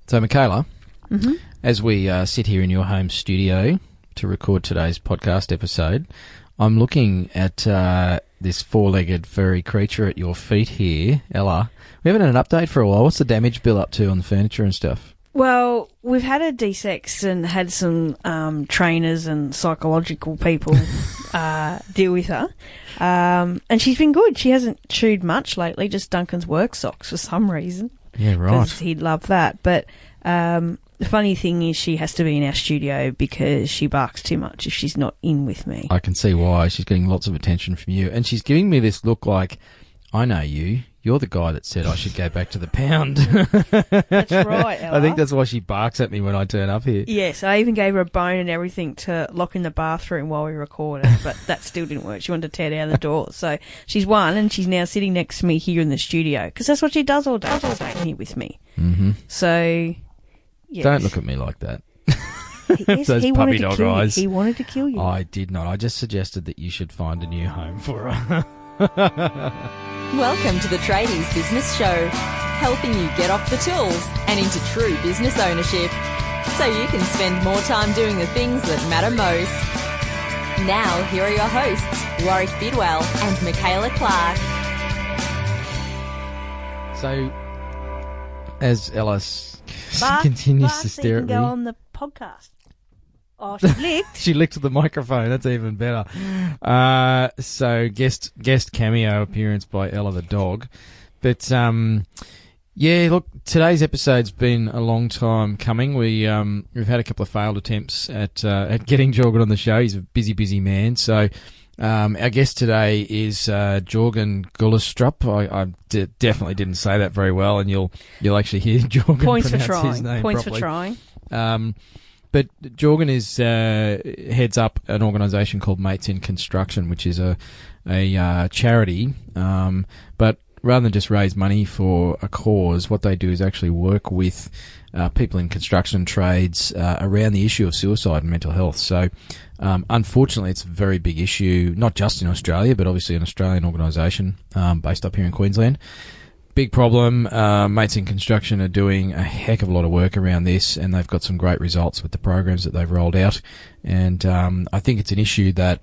So, Michaela, as we sit here in your home studio to record today's podcast episode, I'm looking at this four-legged furry creature at your feet here, Ella. We haven't had an update for a while. What's the damage bill up to on the furniture and stuff? Well, we've had her de-sexed and had some trainers and psychological people deal with her. And she's been good. She hasn't chewed much lately, just Duncan's work socks for some reason. Yeah, right. Because he'd love that. But the funny thing is she has to be in our studio because she barks too much if she's not in with me. I can see why. She's getting lots of attention from you. And she's giving me this look like, I know you. You're the guy that said I should go back to the pound. That's right, Ella. I think that's why she barks at me when I turn up here. Yes, I even gave her a bone and everything to lock in the bathroom while we recorded, but that still didn't work. She wanted to tear down the door. So she's won, and she's now sitting next to me here in the studio, because that's what she does all day. She's sitting here with me. Mm-hmm. So, yes. Don't look at me like that. Yes, Those puppy dog eyes. He wanted to kill you. I did not. I just suggested that you should find a new home for her. Welcome to the Tradies Business Show, helping you get off the tools and into true business ownership, so you can spend more time doing the things that matter most. Now, here are your hosts, Warwick Bidwell and Michaela Clark. So, as Ellis continues to stare at me, go on the podcast. Oh, she licked. She licked the microphone. That's even better. So guest cameo appearance by Ella the dog. But yeah, look, today's episode's been a long time coming. We've had a couple of failed attempts at getting Jorgen on the show. He's a busy man. So our guest today is Jorgen Gullestrup. I definitely didn't say that very well, and you'll actually hear Jorgen Points for pronounce trying. his name Points properly. for trying. But Jorgen is heads up an organisation called Mates in Construction, which is a charity. But rather than just raise money for a cause, what they do is actually work with people in construction trades around the issue of suicide and mental health. So, unfortunately, it's a very big issue, not just in Australia, but obviously an Australian organisation based up here in Queensland. Big problem. Mates in Construction are doing a heck of a lot of work around this, and they've got some great results with the programs that they've rolled out. And I think it's an issue that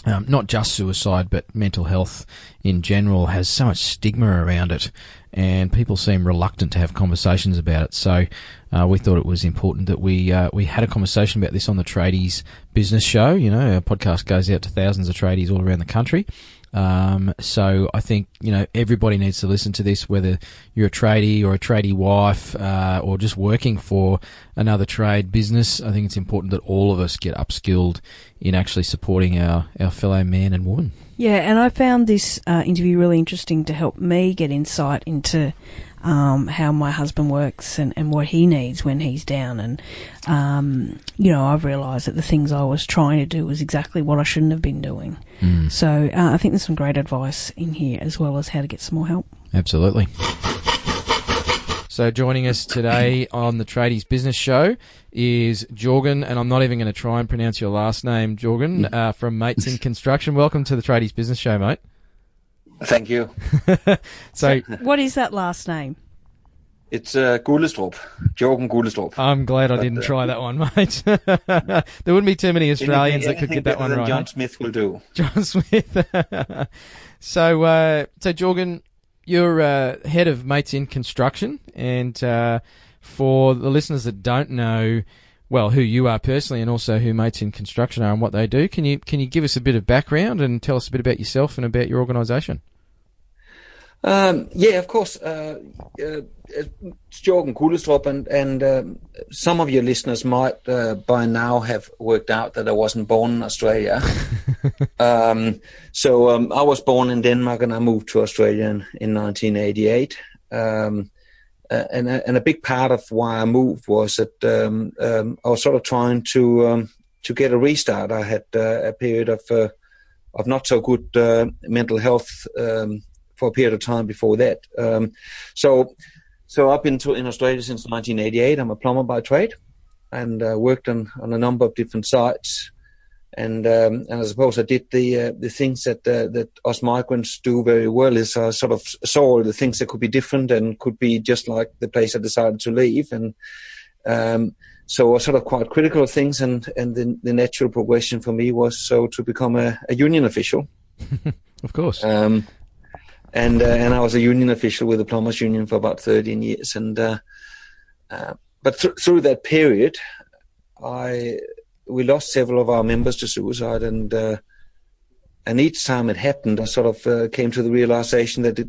not just suicide, but mental health in general has so much stigma around it, and people seem reluctant to have conversations about it. So we thought it was important that we had a conversation about this on the Tradies Business Show. You know, our podcast goes out to thousands of tradies all around the country. So I think, everybody needs to listen to this, whether you're a tradie or a tradie wife, or just working for another trade business. I think it's important that all of us get upskilled in actually supporting our fellow man and woman. Yeah, and I found this interview really interesting to help me get insight into how my husband works and what he needs when he's down. And, I've realised that the things I was trying to do was exactly what I shouldn't have been doing. So I think there's some great advice in here, as well as how to get some more help. Absolutely. So joining us today on the Tradies Business Show is Jorgen, and I'm not even going to try and pronounce your last name, Jorgen, from Mates in Construction. Welcome to the Tradies Business Show, mate. Thank you. So, what is that last name? It's Gullestrup, Jorgen Gullestrup. I'm glad I didn't try that one, mate. There wouldn't be too many Australians that could get that one right. John Smith will do. John Smith. So Jorgen, you're head of Mates in Construction, and for the listeners that don't know, well, who you are personally, and also who Mates in Construction are and what they do, can you give us a bit of background and tell us a bit about yourself and about your organisation? Yeah, of course. It's Jorgen Gullestrup, and some of your listeners might by now have worked out that I wasn't born in Australia. So I was born in Denmark, and I moved to Australia in 1988. And a big part of why I moved was that I was sort of trying to get a restart. I had a period of not so good mental health for a period of time before that. So I've been in Australia since 1988. I'm a plumber by trade, and worked on a number of different sites. And I suppose I did the things that us migrants do very well. Is I sort of saw all the things that could be different and could be just like the place I decided to leave. And so I was sort of quite critical of things. And the natural progression for me was to become a union official. Of course. And I was a union official with the Plumbers Union for about 13 years. And but through that period, we lost several of our members to suicide, and each time it happened, I sort of came to the realization that it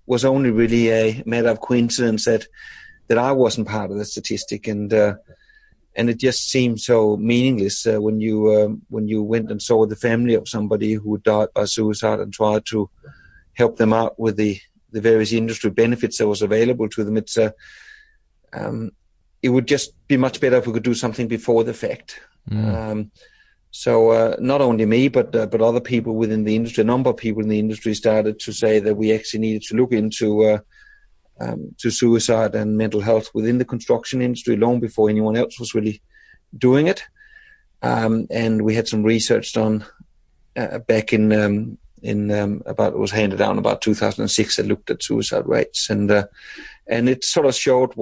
was only really a matter of coincidence that I wasn't part of the statistic, and it just seemed so meaningless when you went and saw the family of somebody who died by suicide and tried to help them out with the various industry benefits that was available to them. It would just be much better if we could do something before the fact. So not only me, but other people within the industry, a number of people in the industry started to say that we actually needed to look into to suicide and mental health within the construction industry long before anyone else was really doing it. And we had some research done back in about, it was handed down about 2006 that looked at suicide rates, and it sort of showed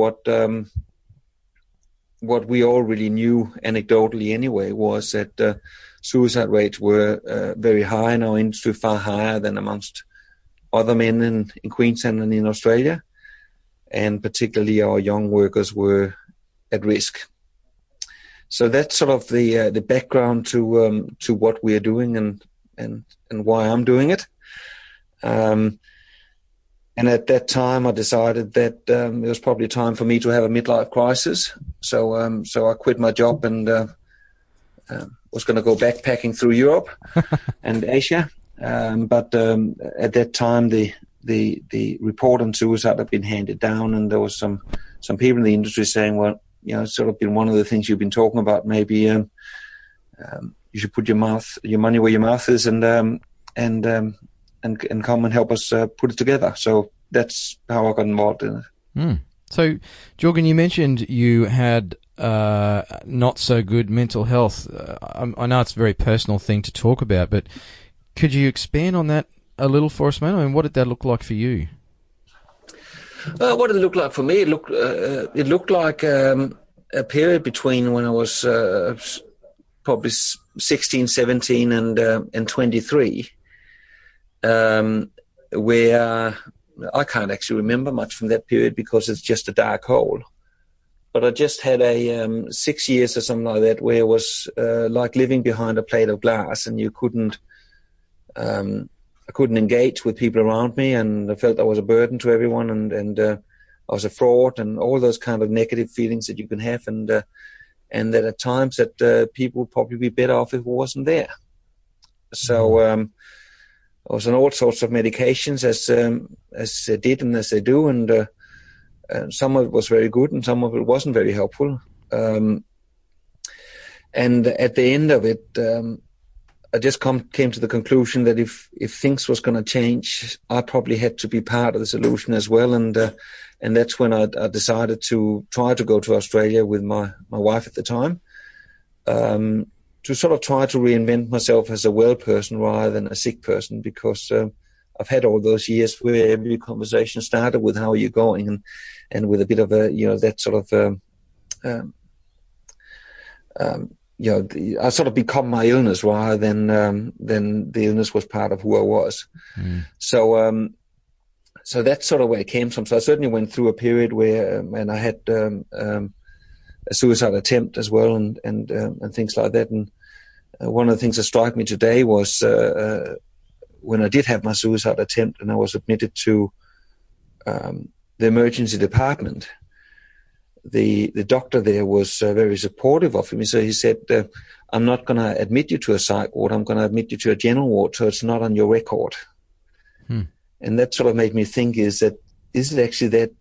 what we all really knew anecdotally anyway, was that suicide rates were very high in our industry, far higher than amongst other men in Queensland and in Australia. And particularly our young workers were at risk. So that's sort of the background to what we are doing and why I'm doing it. And at that time, I decided that it was probably time for me to have a midlife crisis. So I quit my job and was going to go backpacking through Europe and Asia. But at that time, the report on suicide had been handed down, and there was some people in the industry saying, well, it's sort of been one of the things you've been talking about. Maybe you should put your money where your mouth is, and come and help us put it together. So that's how I got involved in it. So, Jorgen, you mentioned you had not so good mental health. I know it's a very personal thing to talk about, but could you expand on that a little for us, man? I mean, what did that look like for you? What did it look like for me? It looked like a period between when I was probably 16, 17 and 23. Where I can't actually remember much from that period because it's just a dark hole. But I just had a 6 years or something like that where it was like living behind a plate of glass, and I couldn't engage with people around me, and I felt I was a burden to everyone, and I was a fraud, and all those kind of negative feelings that you can have, and that at times that people would probably be better off if it wasn't there. So I was on all sorts of medications as they did and as they do, and some of it was very good and some of it wasn't very helpful. And at the end of it, I just came to the conclusion that if things was going to change, I probably had to be part of the solution as well. And that's when I decided to try to go to Australia with my wife at the time, to sort of try to reinvent myself as a well person rather than a sick person, because I've had all those years where every conversation started with how are you going, and with a bit of a, that sort of, I sort of become my illness rather than the illness was part of who I was. So that's sort of where it came from. So I certainly went through a period where, and I had a suicide attempt as well, and things like that. And one of the things that struck me today was when I did have my suicide attempt and I was admitted to the emergency department. The doctor there was very supportive of me. So he said, I'm not going to admit you to a psych ward. I'm going to admit you to a general ward, so it's not on your record. And that sort of made me think, is it actually that,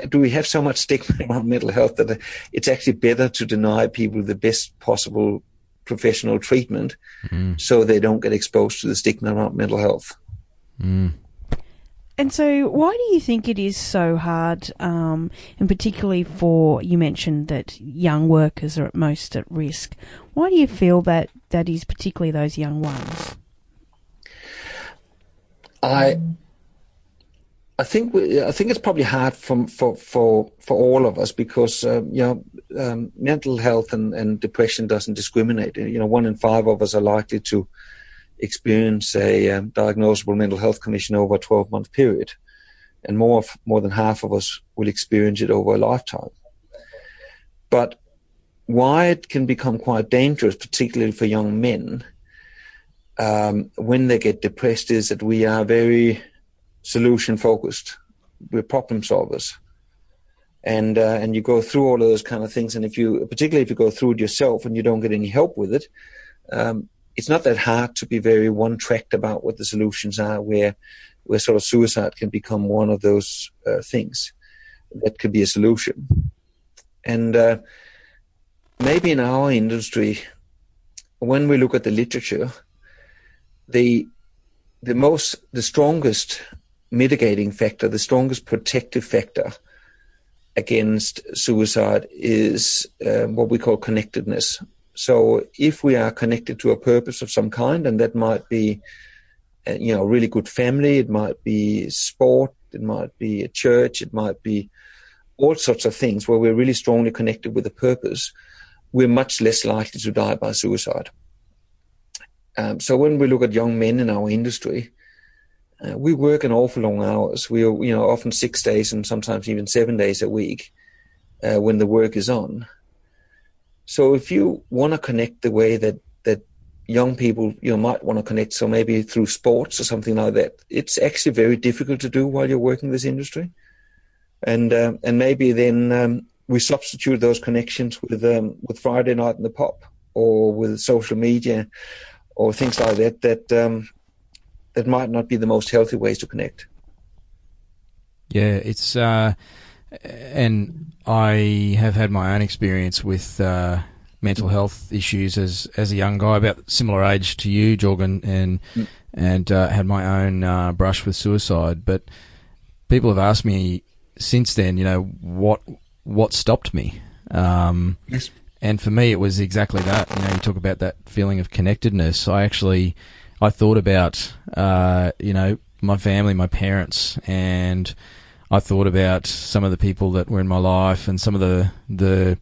do we have so much stigma around mental health that it's actually better to deny people the best possible professional treatment so they don't get exposed to the stigma around mental health? And so why do you think it is so hard, and particularly for, you mentioned that young workers are at most at risk. Why do you feel that is particularly those young ones? I think it's probably hard for all of us because mental health and depression doesn't discriminate. 1 in 5 of us are likely to experience a diagnosable mental health condition over a 12-month period, and more than half of us will experience it over a lifetime. But why it can become quite dangerous, particularly for young men, when they get depressed, is that we are very solution focused. We're problem solvers, and you go through all of those kind of things. And particularly if you go through it yourself and you don't get any help with it, it's not that hard to be very one-tracked about what the solutions are, where sort of suicide can become one of those things that could be a solution. And maybe in our industry, when we look at the literature, the strongest mitigating factor, the strongest protective factor against suicide is what we call connectedness. So if we are connected to a purpose of some kind, and that might be, a really good family, it might be sport, it might be a church, it might be all sorts of things where we're really strongly connected with a purpose, we're much less likely to die by suicide. So when we look at young men in our industry, we work an awful long hours. We are, often 6 days and sometimes even 7 days a week when the work is on. So if you want to connect the way that young people might want to connect, so maybe through sports or something like that, it's actually very difficult to do while you're working this industry. And maybe then we substitute those connections with Friday night in the pub, or with social media, or things like that might not be the most healthy ways to connect. Yeah, it's and I have had my own experience with mental health issues as a young guy, about similar age to you, Jorgen, and had my own brush with suicide. But people have asked me since then, what stopped me? Yes. And for me, it was exactly that. You talk about that feeling of connectedness. I thought about, my family, my parents, and I thought about some of the people that were in my life and some of the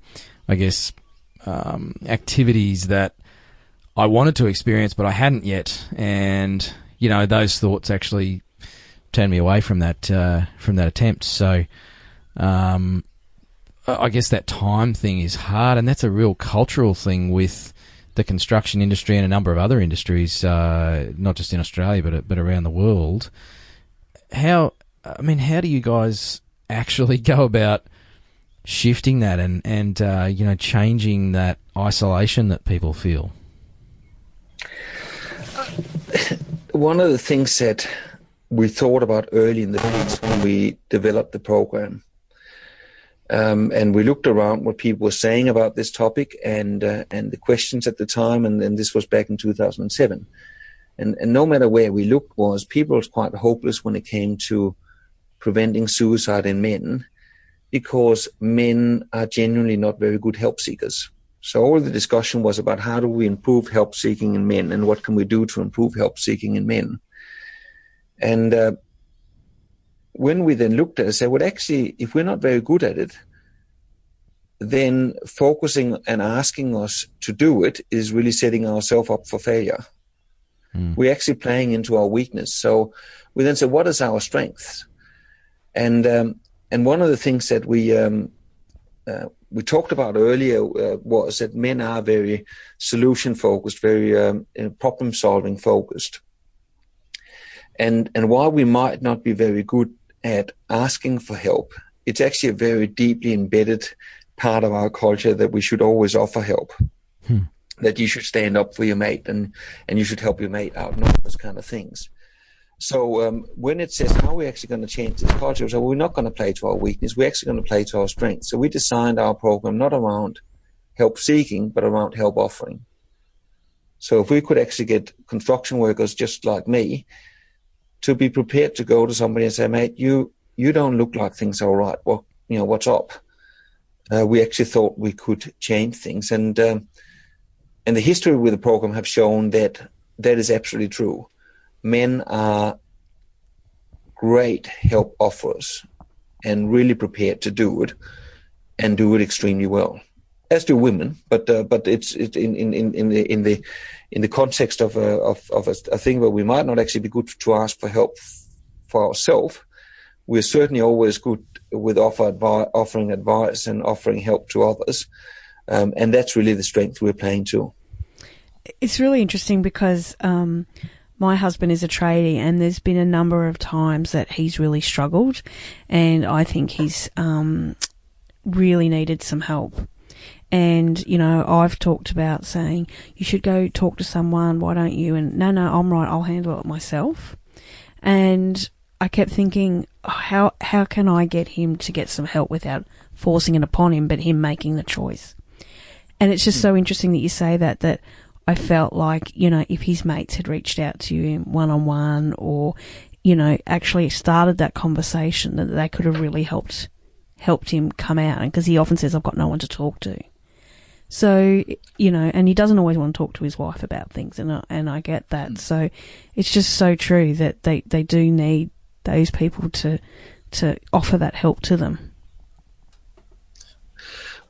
I guess, activities that I wanted to experience, but I hadn't yet. And, those thoughts actually turned me away from that attempt. So, I guess that time thing is hard, and that's a real cultural thing with the construction industry and a number of other industries, not just in Australia, but around the world. How do you guys actually go about shifting that and changing that isolation that people feel? One of the things that we thought about early in the piece when we developed the program, and we looked around what people were saying about this topic and the questions at the time, and this was back in 2007. And no matter where we looked, people was quite hopeless when it came to preventing suicide in men, because men are genuinely not very good help seekers. So all the discussion was about how do we improve help seeking in men, and what can we do to improve help seeking in men. And when we then looked at it, I said, well, actually, if we're not very good at it, then focusing and asking us to do it is really setting ourselves up for failure. We're actually playing into our weakness. So we then said, what is our strength? And one of the things that we talked about earlier was that men are very solution focused, very problem solving focused. And while we might not be very good at asking for help, it's actually a very deeply embedded part of our culture that we should always offer help. That you should stand up for your mate and you should help your mate out, and all those kind of things. So when it says how are we actually going to change this culture, so we're not going to play to our weakness, we're actually going to play to our strength. So we designed our program not around help seeking, but around help offering. So if we could actually get construction workers just like me to be prepared to go to somebody and say, mate, you don't look like things are all right. Well, what's up? We actually thought we could change things. And the history with the program have shown that is absolutely true. Men are great help offerers and really prepared to do it and do it extremely well, as do women. But it's in the context of a thing where we might not actually be good to ask for help for ourselves. We're certainly always good with offering advice and offering help to others, and that's really the strength we're playing to. It's really interesting because my husband is a tradie, and there's been a number of times that he's really struggled, and I think he's really needed some help. And, I've talked about saying, you should go talk to someone, why don't you? And no, I'm right, I'll handle it myself. And I kept thinking, how can I get him to get some help without forcing it upon him, but him making the choice? And it's just so interesting that you say that I felt like, if his mates had reached out to him one-on-one or, actually started that conversation, that they could have really helped him come out. Because he often says, I've got no one to talk to. So, and he doesn't always want to talk to his wife about things, and I get that. So it's just so true that they do need those people to offer that help to them.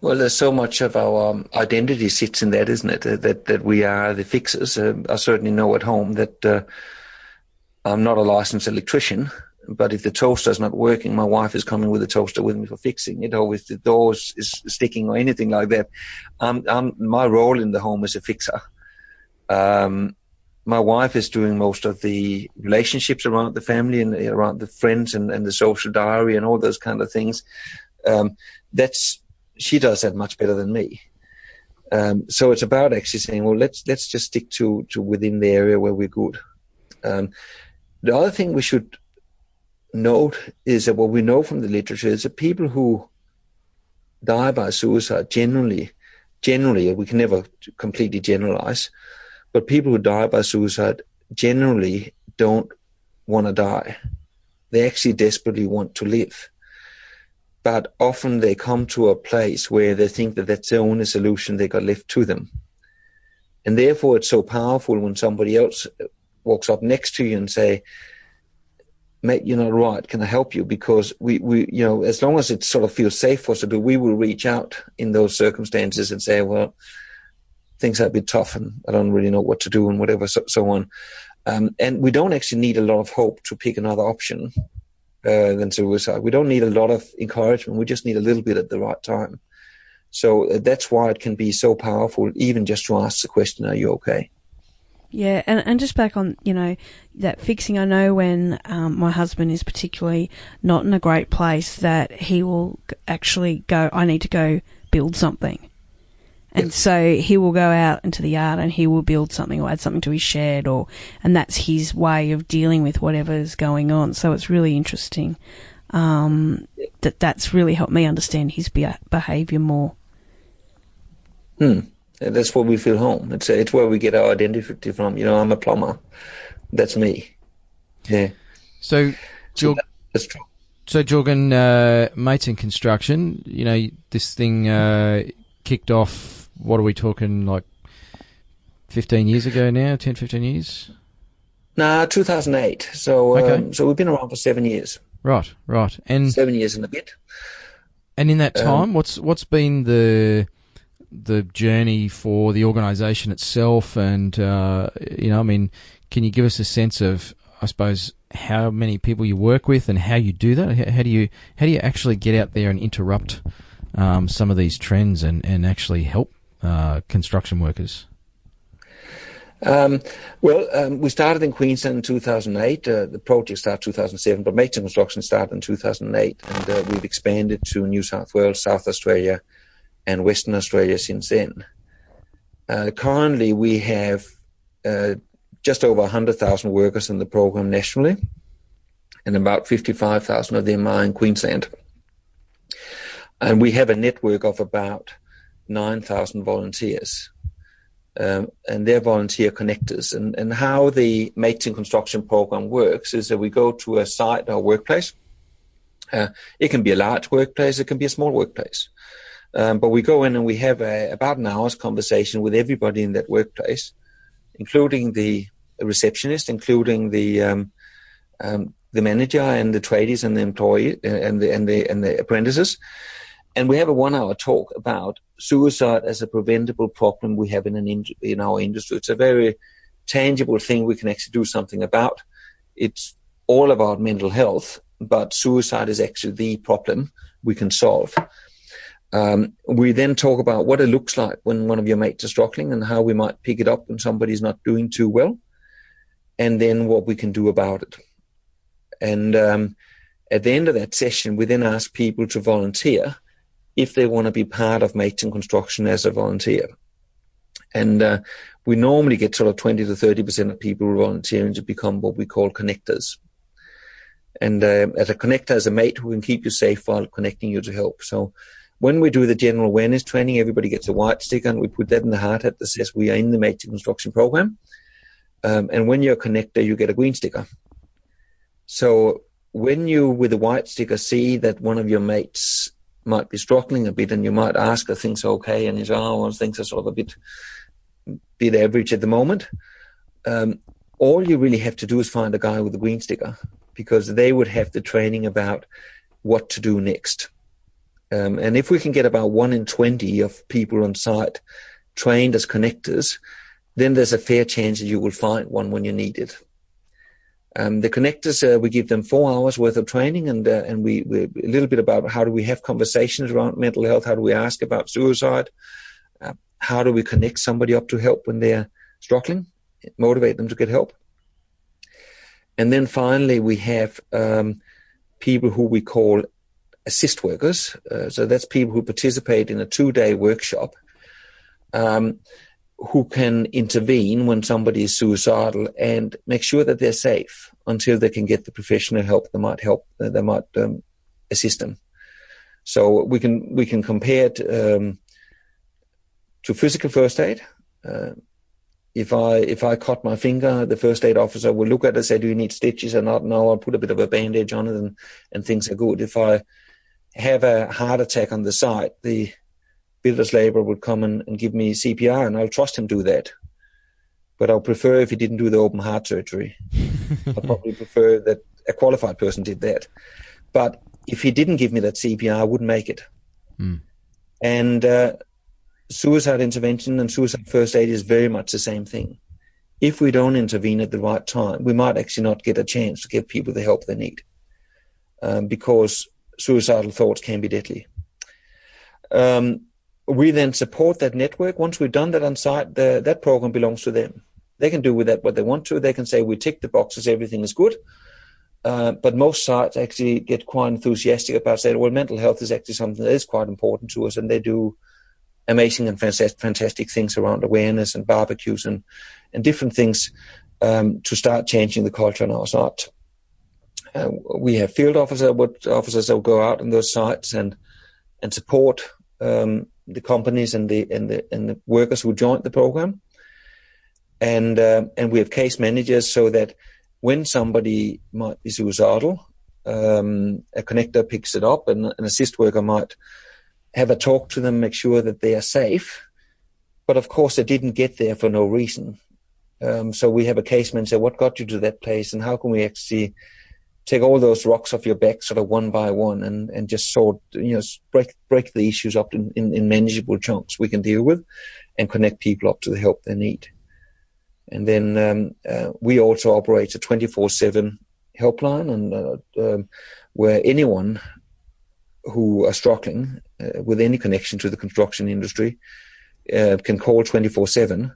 Well, there's so much of our identity sits in that, isn't it? That we are the fixers. I certainly know at home that I'm not a licensed electrician, but if the toaster's not working, my wife is coming with the toaster with me for fixing it, or if the door is sticking or anything like that. My role in the home is a fixer. My wife is doing most of the relationships around the family and around the friends and the social diary and all those kind of things. She does that much better than me. So it's about actually saying, well, let's just stick to within the area where we're good. The other thing we should note is that what we know from the literature is that people who die by suicide generally, we can never completely generalize, but people who die by suicide generally don't want to die. They actually desperately want to live. But often they come to a place where they think that that's the only solution they got left to them. And therefore it's so powerful when somebody else walks up next to you and say, mate, you're not right, can I help you? Because we as long as it sort of feels safe for us to do, we will reach out in those circumstances and say, well, things are a bit tough and I don't really know what to do and whatever, so on. And we don't actually need a lot of hope to pick another option than suicide. We don't need a lot of encouragement. We just need a little bit at the right time. So that's why it can be so powerful, even just to ask the question, are you okay? Yeah, and just back on, that fixing, I know when my husband is particularly not in a great place, that he will actually go, I need to go build something. And so he will go out into the yard and he will build something or add something to his shed, and that's his way of dealing with whatever's going on. So it's really interesting that's really helped me understand his behaviour more. That's where we feel home. It's where we get our identity from. I'm a plumber. That's me. Yeah. So, that's true. So, Jorgen, Mates in Construction, this thing kicked off, what are we talking, like 15 years ago now, 10, 15 years? Nah, 2008. So, okay. So we've been around for 7 years. Right. And 7 years and a bit. And in that time, what's been the journey for the organisation itself, and can you give us a sense of, I suppose, how many people you work with and how you do that? How do you actually get out there and interrupt some of these trends and actually help construction workers? We started in Queensland in 2008. The project started 2007, but Mates in Construction started in 2008, and we've expanded to New South Wales, South Australia, and Western Australia since then. Currently, we have just over 100,000 workers in the program nationally, and about 55,000 of them are in Queensland. And we have a network of about 9,000 volunteers. and they're volunteer connectors. And how the Mates in Construction program works is that we go to a site or workplace. It can be a large workplace, it can be a small workplace. But we go in and we have about an hour's conversation with everybody in that workplace, including the receptionist, including the manager and the tradies and the employee and the apprentices. And we have a 1 hour talk about suicide as a preventable problem we have in our industry. It's a very tangible thing we can actually do something about. It's all about mental health, but suicide is actually the problem we can solve. We then talk about what it looks like when one of your mates is struggling and how we might pick it up when somebody's not doing too well, and then what we can do about it. And at the end of that session, we then ask people to volunteer if they want to be part of Mates in Construction as a volunteer. And we normally get sort of 20 to 30% of people volunteering to become what we call connectors. And as a connector, as a mate who can keep you safe while connecting you to help. So when we do the general awareness training, everybody gets a white sticker, and we put that in the hard hat that says we are in the Mates in Construction program. And when you're a connector, you get a green sticker. So when you, with a white sticker, see that one of your mates might be struggling a bit, and you might ask if things are okay, and you say, oh, well, things are sort of a bit average at the moment. All you really have to do is find a guy with a green sticker, because they would have the training about what to do next. And if we can get about 1 in 20 of people on site trained as connectors, then there's a fair chance that you will find one when you need it. The connectors, we give them 4 hours worth of training, and we a little bit about how do we have conversations around mental health, how do we ask about suicide, how do we connect somebody up to help when they're struggling, motivate them to get help. And then finally, we have people who we call assist workers. So that's people who participate in a 2-day workshop, who can intervene when somebody is suicidal and make sure that they're safe until they can get the professional help that might assist them. So we can compare it to physical first aid. If I cut my finger, the first aid officer will look at it and say, do you need stitches or not? No, I'll put a bit of a bandage on it and things are good. If I have a heart attack on the site, the builder's labourer would come and give me CPR, and I'll trust him do that. But I'll prefer if he didn't do the open heart surgery. I'll probably prefer that a qualified person did that. But if he didn't give me that CPR, I wouldn't make it. And suicide intervention and suicide first aid is very much the same thing. If we don't intervene at the right time, we might actually not get a chance to give people the help they need, because suicidal thoughts can be deadly. We then support that network. Once we've done that on site, that program belongs to them. They can do with that what they want to. They can say, we tick the boxes, everything is good. But most sites actually get quite enthusiastic about saying, well, mental health is actually something that is quite important to us, and they do amazing and fantastic things around awareness and barbecues and different things to start changing the culture on our site. We have field officers that will go out on those sites and support the companies and the workers who joined the program, and we have case managers so that when somebody might be suicidal, a connector picks it up, and an assist worker might have a talk to them, make sure that they are safe. But of course, they didn't get there for no reason. So we have a case man say, what got you to that place, and how can we actually take all those rocks off your back sort of one by one and just break the issues up in manageable chunks we can deal with and connect people up to the help they need. And then we also operate a 24/7 helpline, and where anyone who are struggling with any connection to the construction industry can call 24/7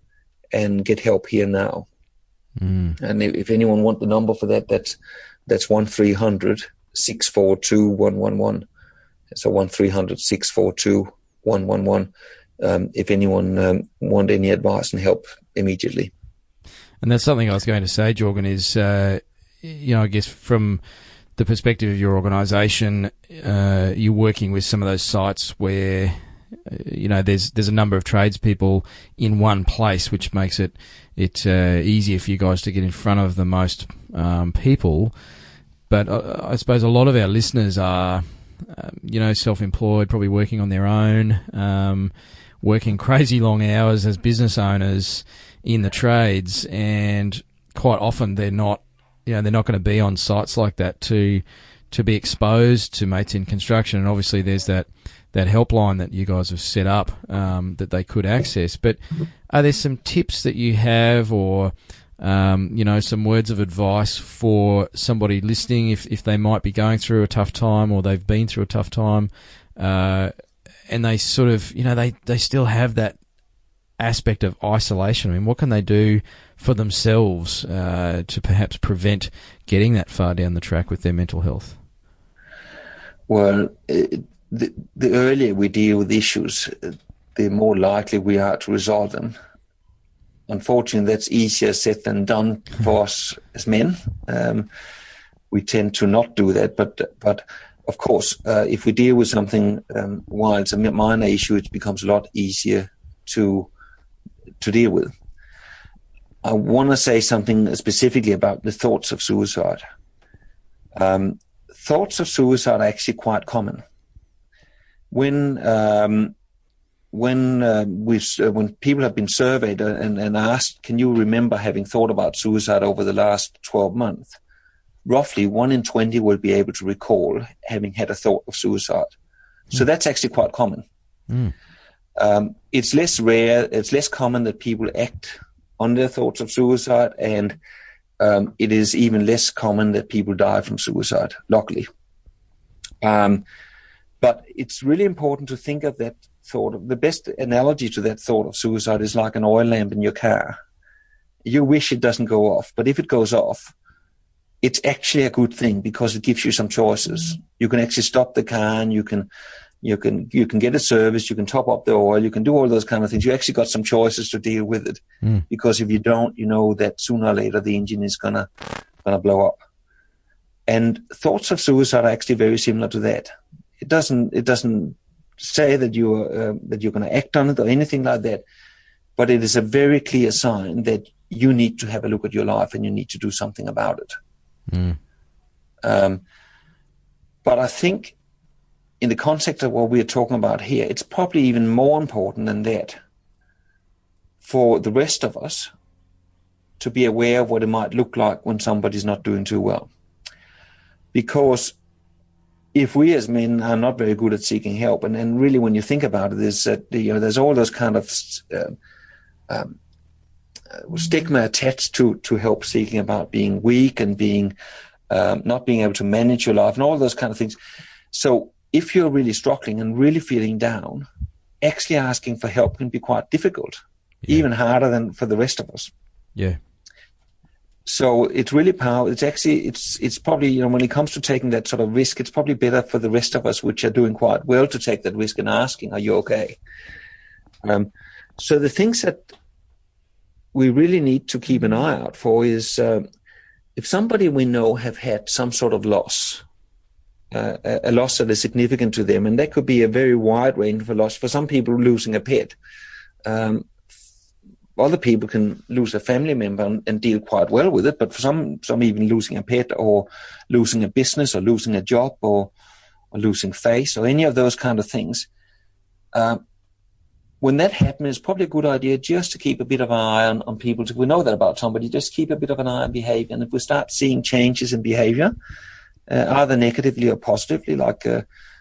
and get help here now. And if anyone want the number for that, that's 1-300-642-111. So 1-300-642-111. If anyone want any advice and help immediately. And that's something I was going to say, Jorgen, is, I guess from the perspective of your organisation, you're working with some of those sites where, there's a number of tradespeople in one place, which makes it easier for you guys to get in front of the most people. But I suppose a lot of our listeners are, self-employed, probably working on their own, working crazy long hours as business owners in the trades, and quite often they're not going to be on sites like that to be exposed to mates in construction. And obviously there's that helpline that you guys have set up that they could access. But are there some tips that you have, or some words of advice for somebody listening if they might be going through a tough time, or they've been through a tough time, and they sort of, they still have that aspect of isolation? I mean, what can they do for themselves to perhaps prevent getting that far down the track with their mental health? Well, the earlier we deal with issues, the more likely we are to resolve them. Unfortunately, that's easier said than done for us as men. We tend to not do that, but of course, if we deal with something while it's a minor issue, it becomes a lot easier to deal with. I want to say something specifically about the thoughts of suicide. Thoughts of suicide are actually quite common. When people have been surveyed and asked, can you remember having thought about suicide over the last 12 months? Roughly 1 in 20 will be able to recall having had a thought of suicide. So that's actually quite common. It's less rare, it's less common that people act on their thoughts of suicide, and it is even less common that people die from suicide, luckily. But it's really important to think of that thought. The best analogy to that thought of suicide is like an oil lamp in your car. You wish it doesn't go off, but if it goes off, it's actually a good thing because it gives you some choices. You can actually stop the car, and you can get it serviced, you can top up the oil, you can do all those kind of things. You actually got some choices to deal with it. Because if you don't, you know that sooner or later the engine is gonna blow up. And thoughts of suicide are actually very similar to that. It doesn't say that you're going to act on it or anything like that, but it is a very clear sign that you need to have a look at your life and you need to do something about it. But I think in the context of what we're talking about here, it's probably even more important than that for the rest of us to be aware of what it might look like when somebody's not doing too well. Because if we as men are not very good at seeking help, and really when you think about it, is that there's all those kind of stigma attached to help seeking, about being weak and being not being able to manage your life and all those kind of things. So if you're really struggling and really feeling down, actually asking for help can be quite difficult, even harder than for the rest of us. Yeah. So it's really powerful. It's actually, it's probably, when it comes to taking that sort of risk, it's probably better for the rest of us, which are doing quite well, to take that risk and asking, are you okay? So the things that we really need to keep an eye out for is if somebody we know have had some sort of loss, a loss that is significant to them, and that could be a very wide range of a loss. For some people, losing a pet. Other people can lose a family member and deal quite well with it, but for some even losing a pet, or losing a business, or losing a job, or losing face, or any of those kind of things. When that happens, it's probably a good idea just to keep a bit of an eye on people. If we know that about somebody, just keep a bit of an eye on behavior. And if we start seeing changes in behavior, either negatively or positively, like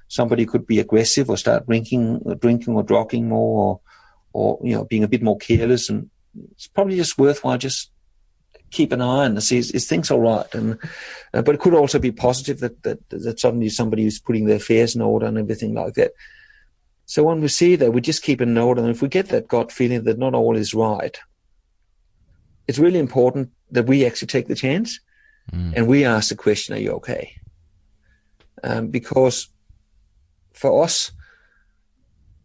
somebody could be aggressive or start drinking or drugging more, or being a bit more careless, and it's probably just worthwhile just keep an eye on and see is things all right. And but it could also be positive that suddenly somebody is putting their affairs in order and everything like that. So when we see that, we just keep a note, and if we get that gut feeling that not all is right, it's really important that we actually take the chance and we ask the question, are you okay? Because for us,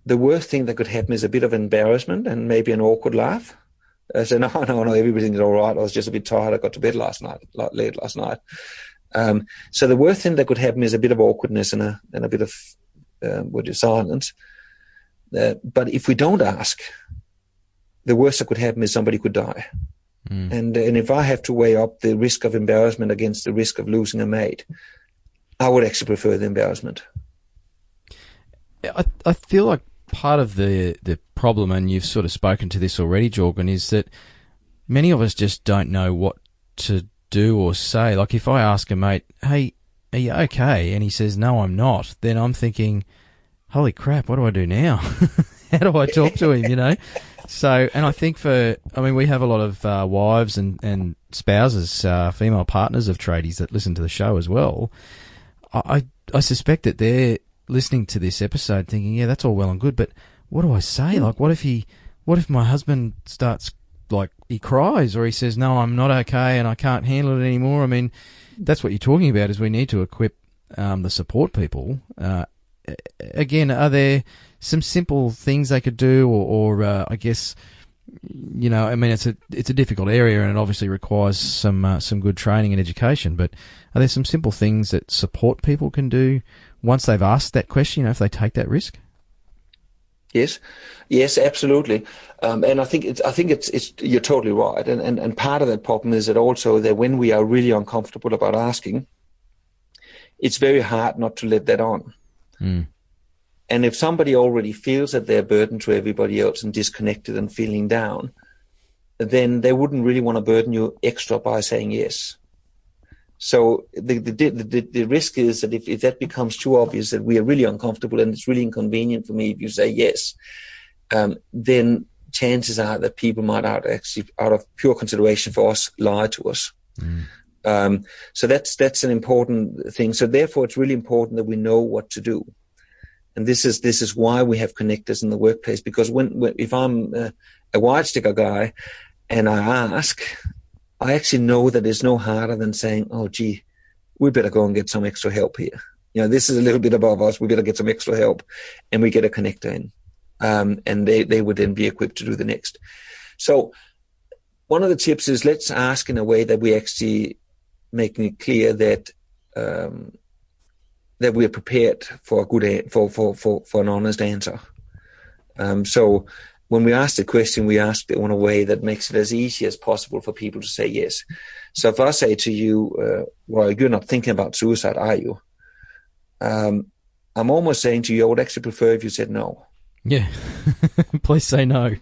the worst thing that could happen is a bit of embarrassment and maybe an awkward laugh. I said, no, everything's all right. I was just a bit tired. I got to bed late last night. So the worst thing that could happen is a bit of awkwardness and a bit of silence. But if we don't ask, the worst that could happen is somebody could die. And if I have to weigh up the risk of embarrassment against the risk of losing a mate, I would actually prefer the embarrassment. I feel like part of the problem, and you've sort of spoken to this already, Jorgen, is that many of us just don't know what to do or say. Like if I ask a mate, hey, are you okay? And he says, no, I'm not. Then I'm thinking, holy crap, what do I do now? How do I talk to him, you know? So, and I think we have a lot of wives and spouses, female partners of tradies that listen to the show as well. I suspect that they're listening to this episode thinking, yeah, that's all well and good, but what do I say? Like, what if my husband starts, like, he cries or he says, no, I'm not okay and I can't handle it anymore? I mean, that's what you're talking about, is we need to equip the support people. Again, are there some simple things they could do, or I guess, you know, I mean, it's a difficult area and it obviously requires some good training and education, but are there some simple things that support people can do once they've asked that question, you know, if they take that risk? Yes, absolutely. And I think it's you're totally right. And part of that problem is that also that when we are really uncomfortable about asking, it's very hard not to let that on. And if somebody already feels that they're burdened to everybody else and disconnected and feeling down, then they wouldn't really want to burden you extra by saying yes. So the risk is that if that becomes too obvious that we are really uncomfortable and it's really inconvenient for me if you say yes, then chances are that people might out of pure consideration for us, lie to us. So that's an important thing. So therefore, it's really important that we know what to do. And this is why we have connectors in the workplace, because if I'm a wide sticker guy and I ask, I actually know that it's no harder than saying, oh, gee, we better go and get some extra help here. You know, this is a little bit above us. We better get some extra help. And we get a connector in. And they would then be equipped to do the next. So one of the tips is let's ask in a way that we actually making it clear that that we are prepared for a good for an honest answer. So when we ask the question, we ask it in a way that makes it as easy as possible for people to say yes. So if I say to you, well, you're not thinking about suicide, are you? I'm almost saying to you, I would actually prefer if you said no. Yeah. Please say no.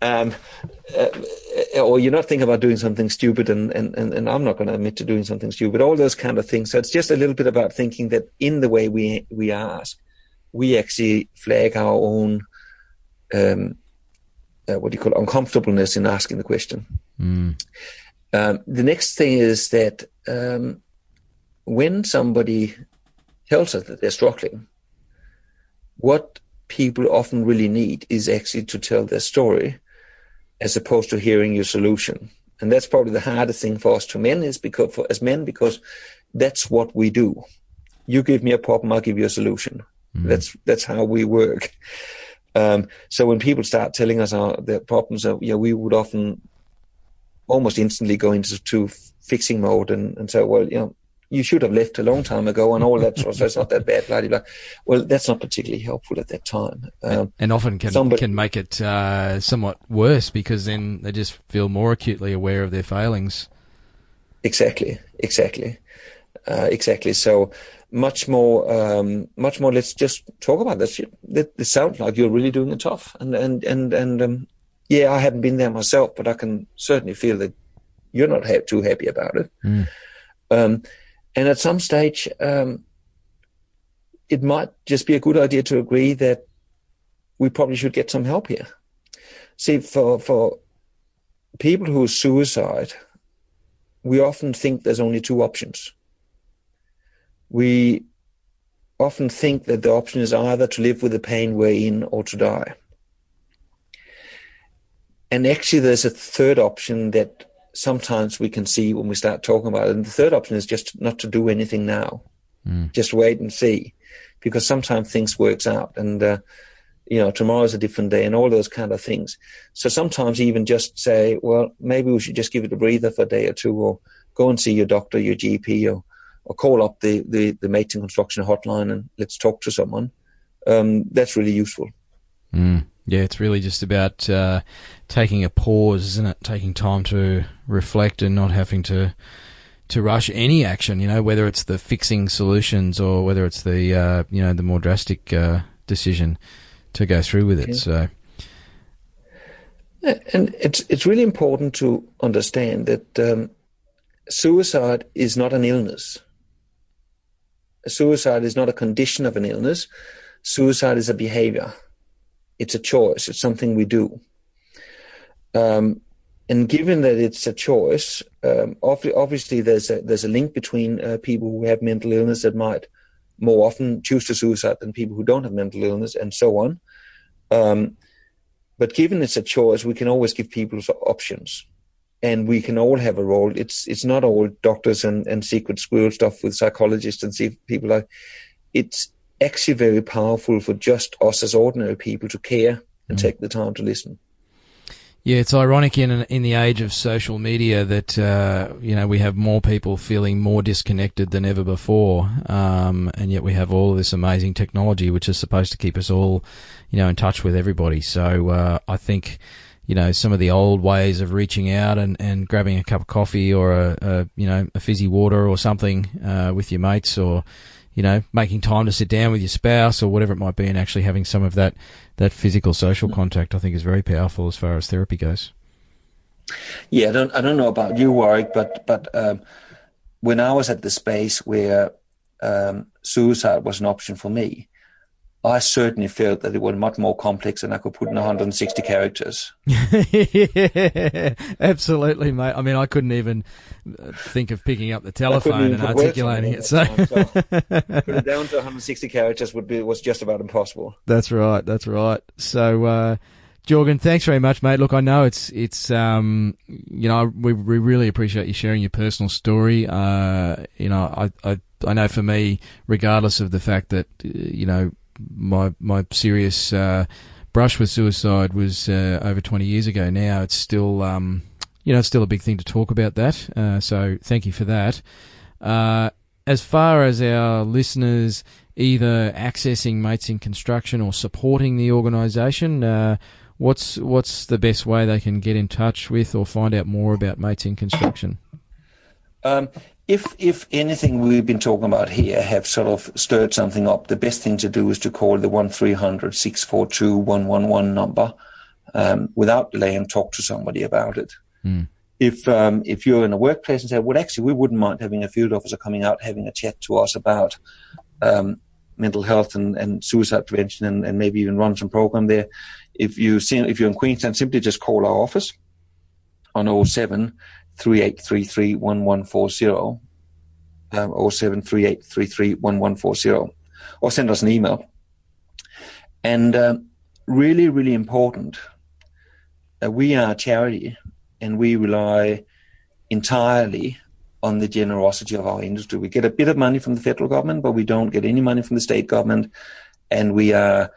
Or you're not thinking about doing something stupid, and I'm not going to admit to doing something stupid, all those kind of things. So it's just a little bit about thinking that in the way we ask, we actually flag our own uncomfortableness in asking the question. The next thing is that when somebody tells us that they're struggling, what people often really need is actually to tell their story as opposed to hearing your solution. And that's probably the hardest thing for us because that's what we do. You give me a problem, I'll give you a solution. That's how we work. So when people start telling us their problems, we would often almost instantly go into fixing mode and say, well, you should have left a long time ago and all that sort of stuff. It's not that bad, blah, blah, blah. Well, that's not particularly helpful at that time. And often can make it somewhat worse because then they just feel more acutely aware of their failings. Exactly. So much more, let's just talk about this. It sounds like you're really doing it tough. And yeah, I haven't been there myself, but I can certainly feel that you're not too happy about it. And at some stage, it might just be a good idea to agree that we probably should get some help here. See, for people who suicide, we often think there's only two options. We often think that the option is either to live with the pain we're in or to die. And actually, there's a third option that sometimes we can see when we start talking about it. And the third option is just not to do anything now. Just wait and see. Because sometimes things works out and, tomorrow's a different day and all those kind of things. So sometimes even just say, well, maybe we should just give it a breather for a day or two, or go and see your doctor, your GP, or call up the mates in construction hotline and let's talk to someone. that's really useful. Yeah, it's really just about taking a pause, isn't it? Taking time to reflect and not having to rush any action, whether it's the fixing solutions or whether it's the, the more drastic decision to go through with it. Okay. So, and it's really important to understand that suicide is not an illness. Suicide is not a condition of an illness. Suicide is a behavior. It's a choice. It's something we do. And given that it's a choice, obviously there's a link between people who have mental illness that might more often choose to suicide than people who don't have mental illness, and so on. But given it's a choice, we can always give people options, and we can all have a role. It's not all doctors and secret squirrel stuff with psychologists and see people like. It's actually very powerful for just us as ordinary people to care and take the time to listen. Yeah, it's ironic in the age of social media that we have more people feeling more disconnected than ever before, and yet we have all of this amazing technology which is supposed to keep us all, in touch with everybody. So I think, some of the old ways of reaching out and grabbing a cup of coffee or a fizzy water or something with your mates, or making time to sit down with your spouse or whatever it might be, and actually having some of that physical social contact, I think, is very powerful as far as therapy goes. Yeah, I don't know about you, Warwick, but when I was at the space where suicide was an option for me, I certainly felt that it was much more complex than I could put in 160 characters. Yeah, absolutely, mate. I mean, I couldn't even think of picking up the telephone and articulating it. So put it down to 160 characters was just about impossible. That's right. So, Jorgen, thanks very much, mate. Look, I know it's we really appreciate you sharing your personal story. I know for me, regardless of the fact that my serious brush with suicide was over 20 years ago now, it's still it's still a big thing to talk about that. So thank you for that. As far as our listeners either accessing Mates in Construction or supporting the organisation, what's the best way they can get in touch with or find out more about Mates in Construction? If anything we've been talking about here have sort of stirred something up, the best thing to do is to call the 1300-642-111 number without delay and talk to somebody about it. If you're in a workplace and say, well, actually, we wouldn't mind having a field officer coming out, having a chat to us about mental health and suicide prevention and maybe even run some program there. If you're in Queensland, simply just call our office on 07-3833-1140, 07-3833-1140, or send us an email. And really, really important, we are a charity and we rely entirely on the generosity of our industry. We get a bit of money from the federal government, but we don't get any money from the state government, and we are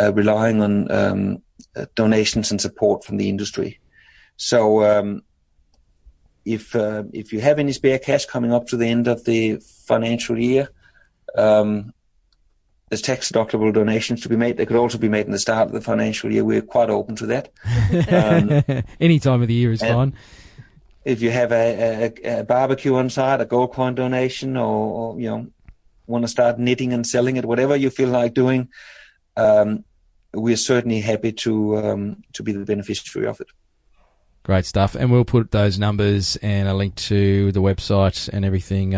relying on donations and support from the industry. So if you have any spare cash coming up to the end of the financial year, there's tax-deductible donations to be made. They could also be made in the start of the financial year. We're quite open to that. Any time of the year is fine. If you have a barbecue on site, a gold coin donation, or want to start knitting and selling it, whatever you feel like doing, we're certainly happy to be the beneficiary of it. Great stuff. And we'll put those numbers and a link to the website and everything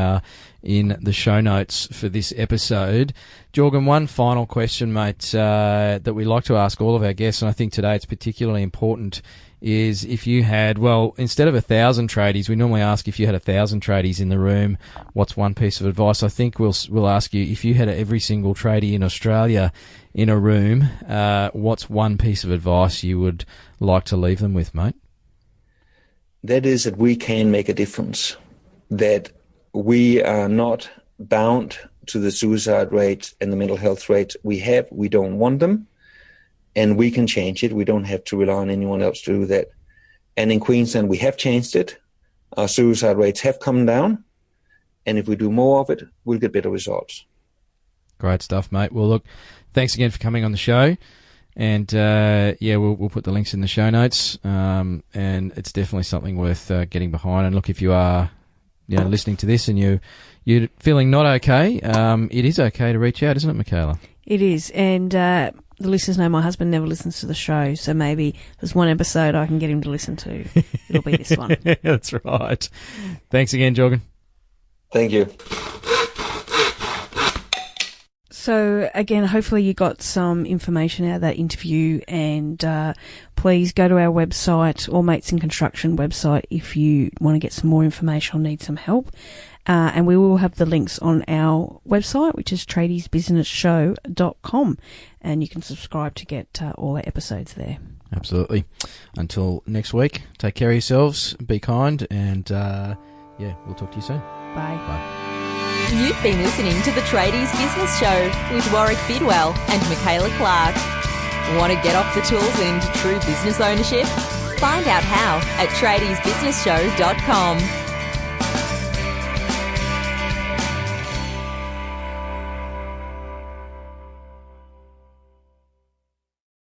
in the show notes for this episode. Jorgen, one final question, mate, that we like to ask all of our guests, and I think today it's particularly important, is if you had, well, instead of 1,000 tradies, we normally ask if you had 1,000 tradies in the room, what's one piece of advice? I think we'll ask you, if you had every single tradie in Australia in a room, what's one piece of advice you would like to leave them with, mate? That is that we can make a difference, that we are not bound to the suicide rate and the mental health rate we have. We don't want them, and we can change it. We don't have to rely on anyone else to do that. And in Queensland, we have changed it. Our suicide rates have come down, and if we do more of it, we'll get better results. Great stuff, mate. Well, look, thanks again for coming on the show. And, we'll put the links in the show notes. And it's definitely something worth getting behind. And look, if you are listening to this and you're feeling not okay, it is okay to reach out, isn't it, Michaela? It is. And the listeners know my husband never listens to the show, so maybe there's one episode I can get him to listen to. It'll be this one. That's right. Thanks again, Jorgen. Thank you. So, again, hopefully you got some information out of that interview, and please go to our website, or Mates in Construction website, if you want to get some more information or need some help. And we will have the links on our website, which is tradiesbusinessshow.com, and you can subscribe to get all our episodes there. Absolutely. Until next week, take care of yourselves, be kind, and we'll talk to you soon. Bye. Bye. You've been listening to the Tradies Business Show with Warwick Bidwell and Michaela Clark. Want to get off the tools and into true business ownership? Find out how at tradiesbusinessshow.com.